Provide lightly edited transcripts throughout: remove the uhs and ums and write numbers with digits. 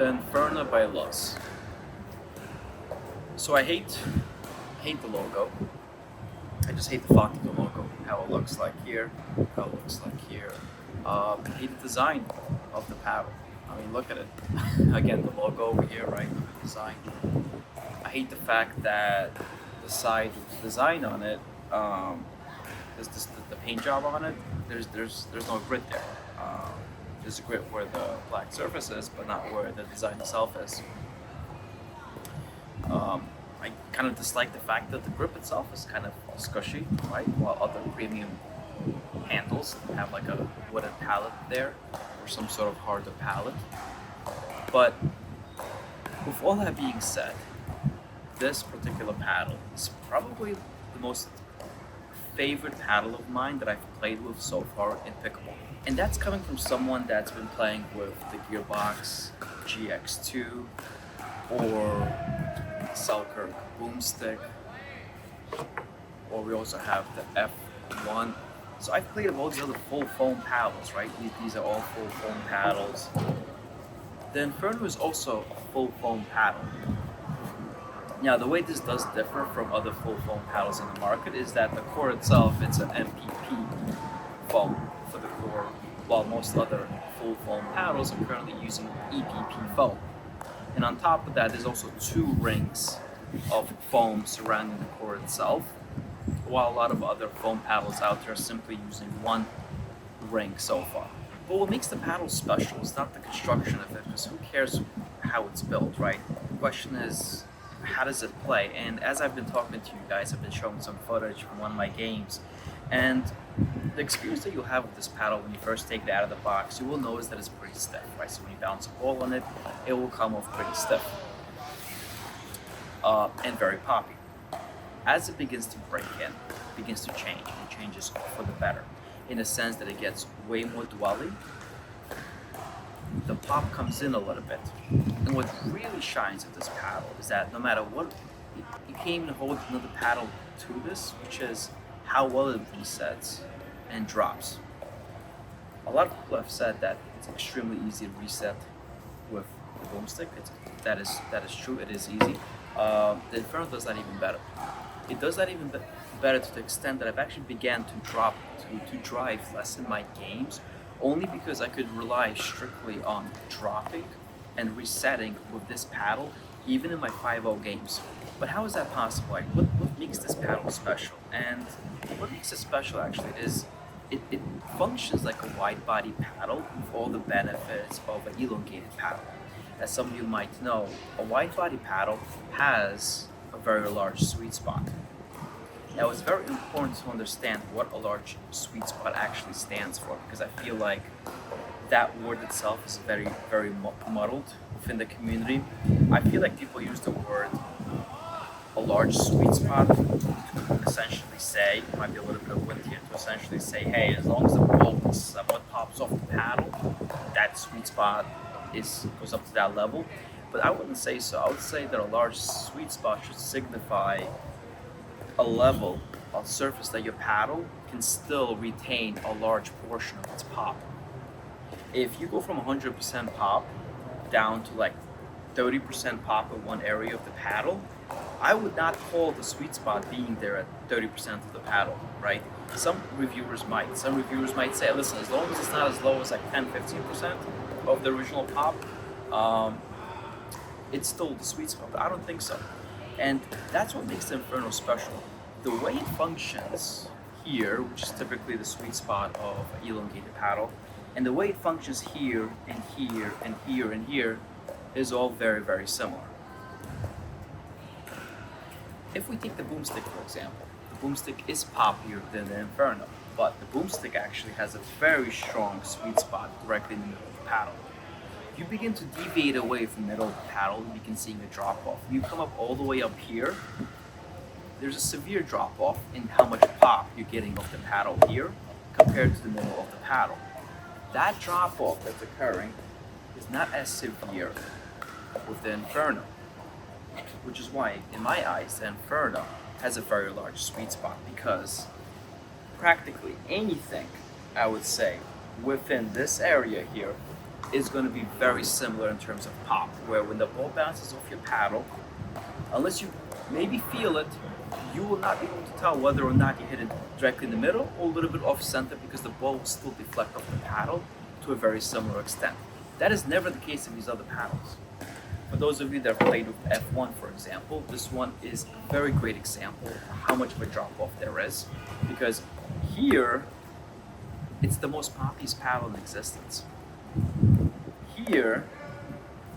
The Inferno by Luzz. So I hate the logo. I just hate the font of the logo, how it looks like here, how it looks like here. I hate the design of the paddle. I mean, look at it. Again, the logo over here, right? The design. I hate the fact that the side design on it, the paint job on it, there's no grit there. There's a grit where the black surface is, but not where the design itself is. I kind of dislike the fact that the grip itself is kind of squishy, right? While other premium handles have like a wooden pallet there, or some sort of harder pallet. But with all that being said, this particular paddle is probably the most favorite paddle of mine that I've played with so far in pickleball. And that's coming from someone that's been playing with the Gearbox GX2 or Selkirk Boomstik, or we also have the F1. So I've played with all these other full foam paddles, right? These are all full foam paddles. The Inferno is also a full foam paddle. Now, the way this does differ from other full foam paddles in the market is that the core itself, it's an MPP foam for the core, while most other full foam paddles are currently using EPP foam. And on top of that, there's also 2 rings of foam surrounding the core itself, while a lot of other foam paddles out there are simply using 1 ring so far. But what makes the paddle special is not the construction of it, because who cares how it's built, right? The question is, how does it play? And as I've been talking to you guys, I've been showing some footage from one of my games, and the experience that you'll have with this paddle when you first take it out of the box, you will notice that it's pretty stiff, right? So when you bounce a ball on it, it will come off pretty stiff and very poppy. As it begins to break in, it begins to change. It changes for the better, in a sense that it gets way more dwelly. The pop comes in a little bit. And what really shines at this paddle is that no matter what, you can't even hold another paddle to this, which is how well it resets and drops. A lot of people have said that it's extremely easy to reset with the boomstick. That is true. It is easy. The Inferno does that even better. It does that even better to the extent that I've actually began to drive less in my games, only because I could rely strictly on dropping and resetting with this paddle, even in my 5-0 games. But how is that possible? Like, what makes this paddle special? And what makes it special actually is it functions like a wide body paddle with all the benefits of an elongated paddle. As some of you might know, a wide body paddle has a very large sweet spot. Now, it's very important to understand what a large sweet spot actually stands for, because I feel like that word itself is very, very muddled within the community. I feel like people use the word a large sweet spot to essentially say, it might be a little bit of wind here, to essentially say, hey, as long as the ball somewhat pops off the paddle, that sweet spot goes up to that level. But I wouldn't say so. I would say that a large sweet spot should signify a level of surface that your paddle can still retain a large portion of its pop. If you go from 100% pop down to like 30% pop in one area of the paddle, I would not call the sweet spot being there at 30% of the paddle, right? Some reviewers might say, listen, as long as it's not as low as like 10-15% of the original pop, it's still the sweet spot. But I don't think so. And that's what makes the Inferno special. The way it functions here, which is typically the sweet spot of an elongated paddle, and the way it functions here and here and here and here is all very, very similar. If we take the boomstick, for example, the boomstick is poppier than the Inferno, but the boomstick actually has a very strong sweet spot directly in the middle of the paddle. If you begin to deviate away from the middle of the paddle, you begin seeing a drop off. You come up all the way up here, there's a severe drop off in how much pop you're getting off the paddle here compared to the middle of the paddle. That drop off that's occurring is not as severe with the Inferno, which is why, in my eyes, the Inferno has a very large sweet spot, because practically anything, I would say, within this area here is going to be very similar in terms of pop, where when the ball bounces off your paddle, unless you maybe feel it, you will not be able to tell whether or not you hit it directly in the middle or a little bit off center, because the ball will still deflect off the paddle to a very similar extent. That is never the case in these other paddles. For those of you that have played with F1, for example, this one is a very great example of how much of a drop-off there is, because here, it's the most poppiest paddle in existence. Here,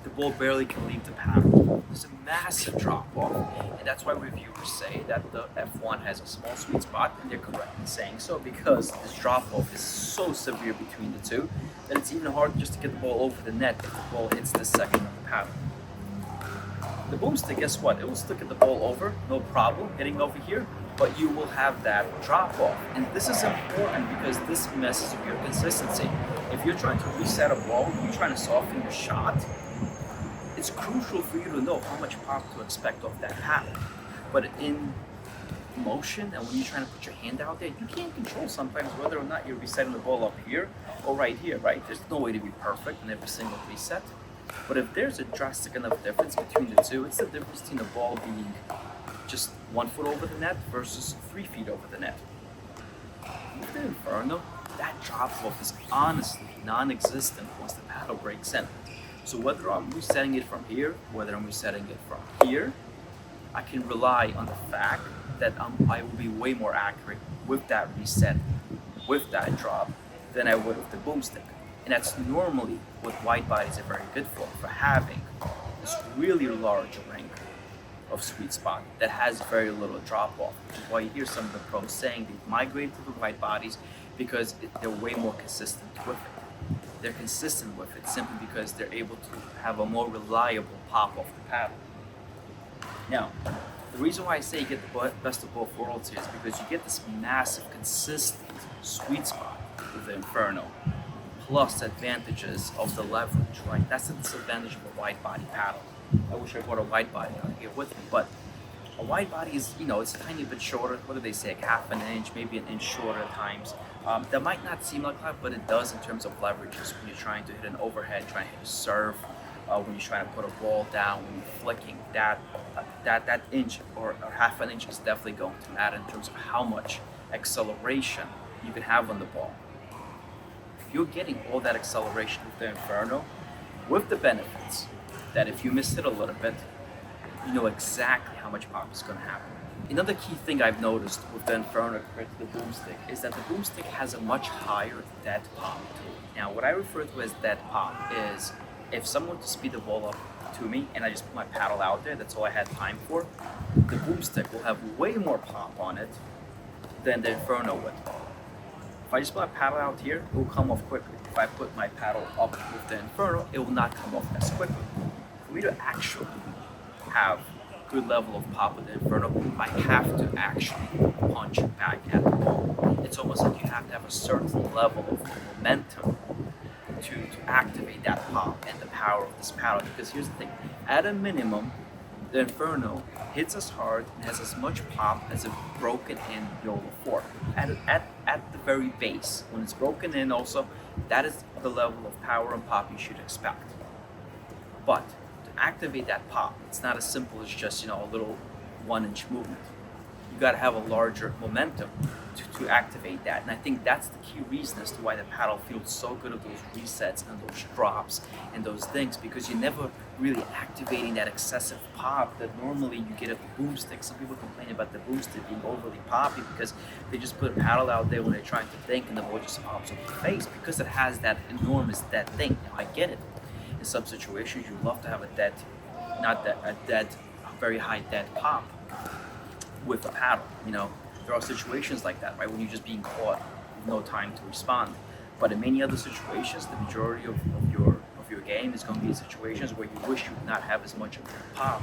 the ball barely can leave the paddle. There's a massive drop-off, and that's why reviewers say that the F1 has a small sweet spot, and they're correct in saying so, because this drop-off is so severe between the two that it's even hard just to get the ball over the net if the ball hits this section of the paddle. The boomstick, guess what? It will still get the ball over, no problem, hitting over here, but you will have that drop-off. And this is important because this messes with your consistency. If you're trying to reset a ball, you're trying to soften your shot, it's crucial for you to know how much pop to expect off that paddle. But in motion, and when you're trying to put your hand out there, you can't control sometimes whether or not you're resetting the ball up here or right here, right? There's no way to be perfect in every single reset. But if there's a drastic enough difference between the two, it's the difference between the ball being just 1 foot over the net versus 3 feet over the net. With the Inferno, that drop-off is honestly non-existent once the paddle breaks in. So whether I'm resetting it from here, whether I'm resetting it from here, I can rely on the fact that I will be way more accurate with that reset, with that drop, than I would with the boomstick. And that's normally what wide bodies are very good for having this really large ring of sweet spot that has very little drop off, which is why you hear some of the pros saying they've migrated to the wide bodies because they're way more consistent with it. They're consistent with it simply because they're able to have a more reliable pop off the paddle. Now, the reason why I say you get the best of both worlds here is because you get this massive, consistent sweet spot with the Inferno, plus advantages of the leverage, right? That's the disadvantage of a wide body paddle. I wish I brought a wide body out here with me, but a wide body is, it's a tiny bit shorter. What do they say, like half an inch, maybe an inch shorter at times. That might not seem like a lot, but it does in terms of leverages when you're trying to hit an overhead, trying to hit a serve, when you're trying to put a ball down, when you're flicking, that inch or half an inch is definitely going to matter in terms of how much acceleration you can have on the ball. If you're getting all that acceleration with the Inferno, with the benefits that if you miss it a little bit, you know exactly how much pop is going to happen. Another key thing I've noticed with the Inferno compared to the boomstick is that the boomstick has a much higher dead pop to it. Now, what I refer to as dead pop is if someone to speed the ball up to me and I just put my paddle out there, that's all I had time for, the boomstick will have way more pop on it than the Inferno would. If I just put my paddle out here, it will come off quickly. If I put my paddle up with the Inferno, it will not come off as quickly. For me to actually have good level of pop with the Inferno, I have to actually punch back at the ball. It's almost like you have to have a certain level of momentum to activate that pop and the power of this paddle. Because here's the thing, at a minimum, the Inferno hits as hard and has as much pop as a broken in Yola 4. At the very base, when it's broken in also, that is the level of power and pop you should expect. But activate that pop, it's not as simple as just a little 1-inch movement. You got to have a larger momentum to activate that, and I think that's the key reason as to why the paddle feels so good of those resets and those drops and those things, because you're never really activating that excessive pop that normally you get at the boomstick. Some people complain about the boomstick being overly poppy because they just put a paddle out there when they're trying to think and the ball just pops up the face because it has that enormous dead thing. Now, I get it. In some situations, you love to have a very high dead pop with a paddle. There are situations like that, right, when you're just being caught with no time to respond. But in many other situations, the majority of your game is going to be in situations where you wish you would not have as much of a pop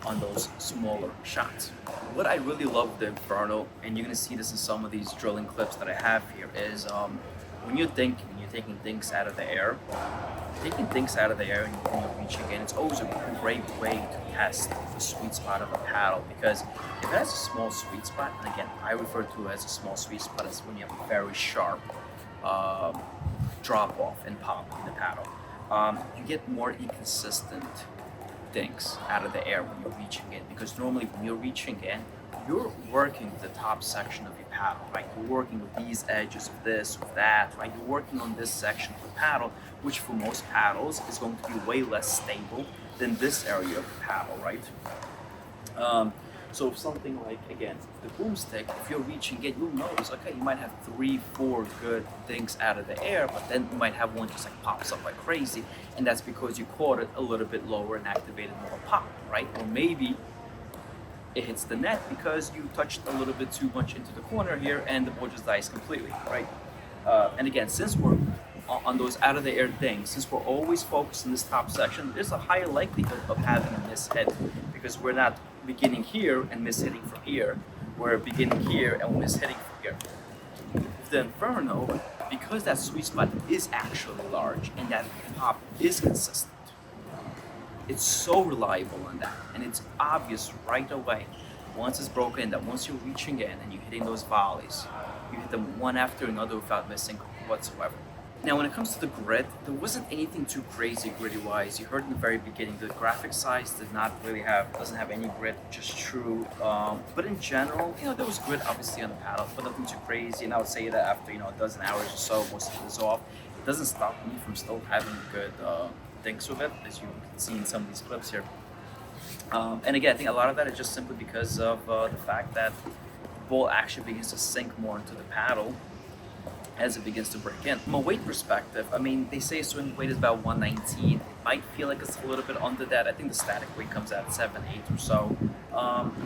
on those smaller shots. What I really love with the Inferno, and you're going to see this in some of these drilling clips that I have here, is when you're thinking, you're taking dinks out of the air. Taking dinks out of the air and you're reaching in, it's always a great way to test the sweet spot of a paddle, because if it has a small sweet spot, and again, I refer to it as a small sweet spot as when you have a very sharp drop off and pop in the paddle. you get more inconsistent dinks out of the air when you're reaching in, because normally when you're reaching in, you're working the top section of your paddle, right? You're working with these edges of this, of that, right? You're working on this section of the paddle, which for most paddles is going to be way less stable than this area of the paddle, right? So if something like, again, the boomstick, if you're reaching in, you'll notice, okay, you might have 3-4 good dinks out of the air, but then you might have one just like pops up like crazy, and that's because you caught it a little bit lower and activated more pop, right? Or maybe it hits the net because you touched a little bit too much into the corner here and the ball just dies completely, right? And again, since we're on those out of the air things, since we're always focused in this top section, there's a higher likelihood of having a mishit, because we're not beginning here and mishitting from here. We're beginning here and we're mishitting from here. With the Inferno, because that sweet spot is actually large and that pop is consistent, it's so reliable on that, and it's obvious right away once it's broken that once you're reaching in and you're hitting those volleys, you hit them one after another without missing whatsoever. Now, when it comes to the grid, there wasn't anything too crazy gritty-wise. You heard in the very beginning, the graphic size doesn't have any grit, which is true. But in general, there was grit obviously on the paddle, but nothing too crazy. And I would say that after, a dozen hours or so, most of it is off. It doesn't stop me from still having good dinks with it, as you can see in some of these clips here. And again, I think a lot of that is just simply because of the fact that the ball actually begins to sink more into the paddle as it begins to break in. From a weight perspective, I mean, they say swing weight is about 119. It might feel like it's a little bit under that. I think the static weight comes out at 7, 8 or so.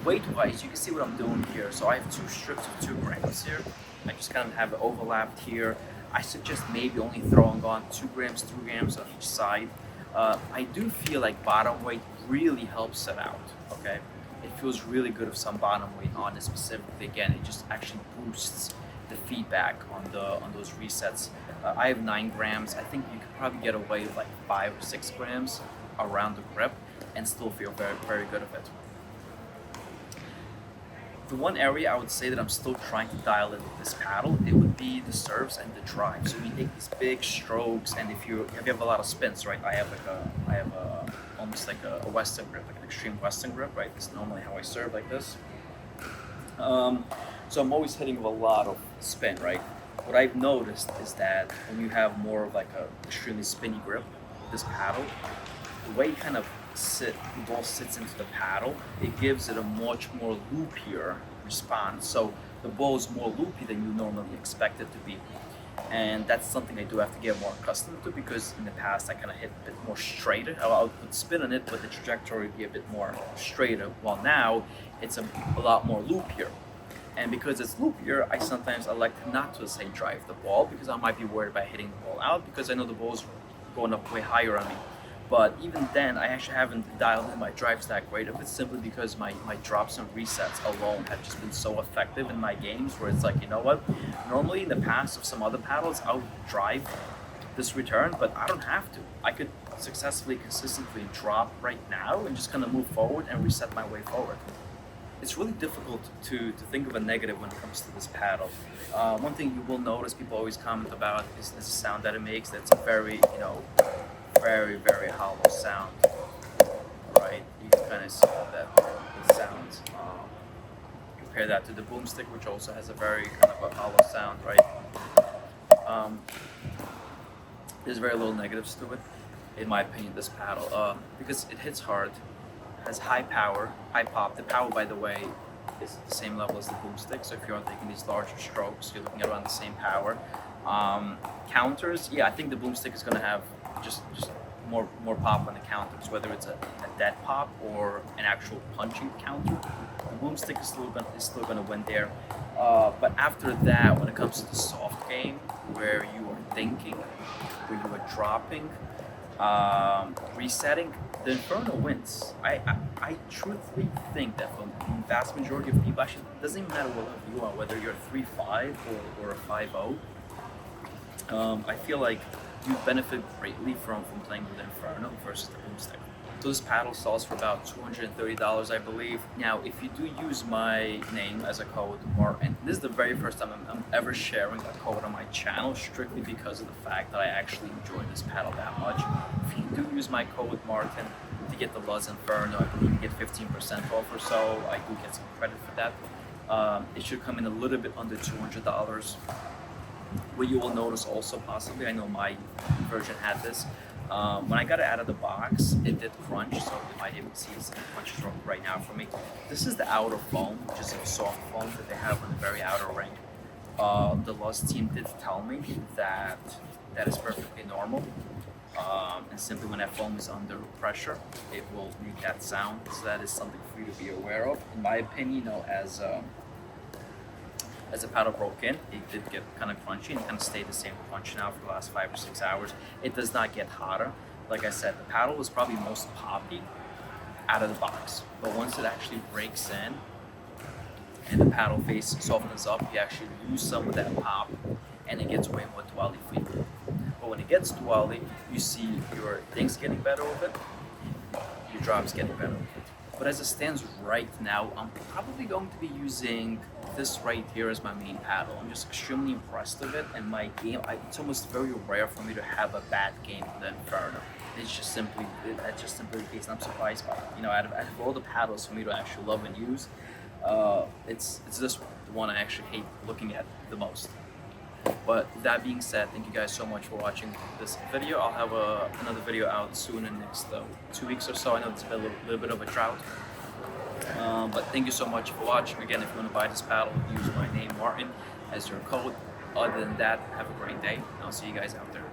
Weight-wise, you can see what I'm doing here. So I have 2 strips of 2 grams here. I just kind of have it overlapped here. I suggest maybe only throwing on 2 grams, 3 grams on each side. I do feel like bottom weight really helps it out, okay? It feels really good with some bottom weight on it specifically. Again, it just actually boosts the feedback on those resets. I have 9 grams. I think you could probably get away with like 5 or 6 grams around the grip and still feel very, very good with it. The one area I would say that I'm still trying to dial in with this paddle, it would be the serves and the drive. So you take these big strokes, and if you have a lot of spins, right? I have almost like a Western grip, like an extreme Western grip, right? This is normally how I serve, like this. So I'm always hitting with a lot of spin, right? What I've noticed is that when you have more of like a extremely spinny grip, this paddle, the way you kind of the ball sits into the paddle, it gives it a much more loopier response. So the ball is more loopy than you normally expect it to be. And that's something I do have to get more accustomed to, because in the past I kind of hit a bit more straighter. I would put spin on it, but the trajectory would be a bit more straighter, while now it's a lot more loopier. And because it's loopier, I sometimes elect not to say drive the ball, because I might be worried about hitting the ball out, because I know the ball's going up way higher on me. But even then, I actually haven't dialed in my drive stack rate of it, simply because my drops and resets alone have just been so effective in my games, where it's like, you know what, normally in the past of some other paddles, I would drive this return, but I don't have to. I could successfully, consistently drop right now and just kind of move forward and reset my way forward. It's really difficult to think of a negative when it comes to this paddle. One thing you will notice people always comment about is the sound that it makes. That's a very, very, very hollow sound, right? You can kind of see that it sounds. Compare that to the boomstick, which also has a very kind of a hollow sound, right? There's very little negatives to it, in my opinion, this paddle, because it hits hard, has high power, high pop. The power, by the way, is the same level as the boomstick, so if you're taking these larger strokes, you're looking at around the same power. Counters, yeah, I think the boomstick is going to have just more pop on the counters, whether it's a dead pop or an actual punching counter. The boomstick is still going to win there. But after that, when it comes to the soft game, where you are thinking, where you are dropping, resetting, the Inferno wins. I truthfully think that for the vast majority of people, actually, it doesn't even matter what level you are, whether you're a 3.5 or a 5.0. I feel like you benefit greatly from playing with the Inferno versus the Boomstick. So this paddle sells for about $230, I believe. Now, if you do use my name as a code, and this is the very first time I'm ever sharing a code on my channel, strictly because of the fact that I actually enjoy this paddle that much. If you do use my code Martin to get the Luzz Inferno, I believe you get 15% off or so. I do get some credit for that. It should come in a little bit under $200. What you will notice also possibly, I know my version had this, when I got it out of the box, it did crunch, so you might even see some crunches right now for me. This is the outer foam, which is a soft foam that they have on the very outer ring. The Luzz team did tell me that that is perfectly normal, and simply when that foam is under pressure, it will make that sound. So that is something for you to be aware of. In my opinion, you know, as the paddle broke in, it did get kind of crunchy and kind of stayed the same crunch now for the last 5 or 6 hours. It does not get hotter. Like I said, the paddle was probably most poppy out of the box, but once it actually breaks in and the paddle face softens up, you actually lose some of that pop and it gets way more dwelly for you. But when it gets dwelly, you see your dinks getting better with it, your drops getting better with it. But as it stands right now, I'm probably going to be using this right here as my main paddle. I'm just extremely impressed with it, and my game, it's almost very rare for me to have a bad game with the Inferno. That's just simply the case, and I'm surprised by it. You know, out of all the paddles for me to actually love and use, it's this one, the one I actually hate looking at the most. But that being said, thank you guys so much for watching this video. I'll have another video out soon in the next 2 weeks or so. I know it's been a little bit of a drought. But thank you so much for watching. Again, if you want to buy this paddle, use my name Martin as your code. Other than that, have a great day. I'll see you guys out there.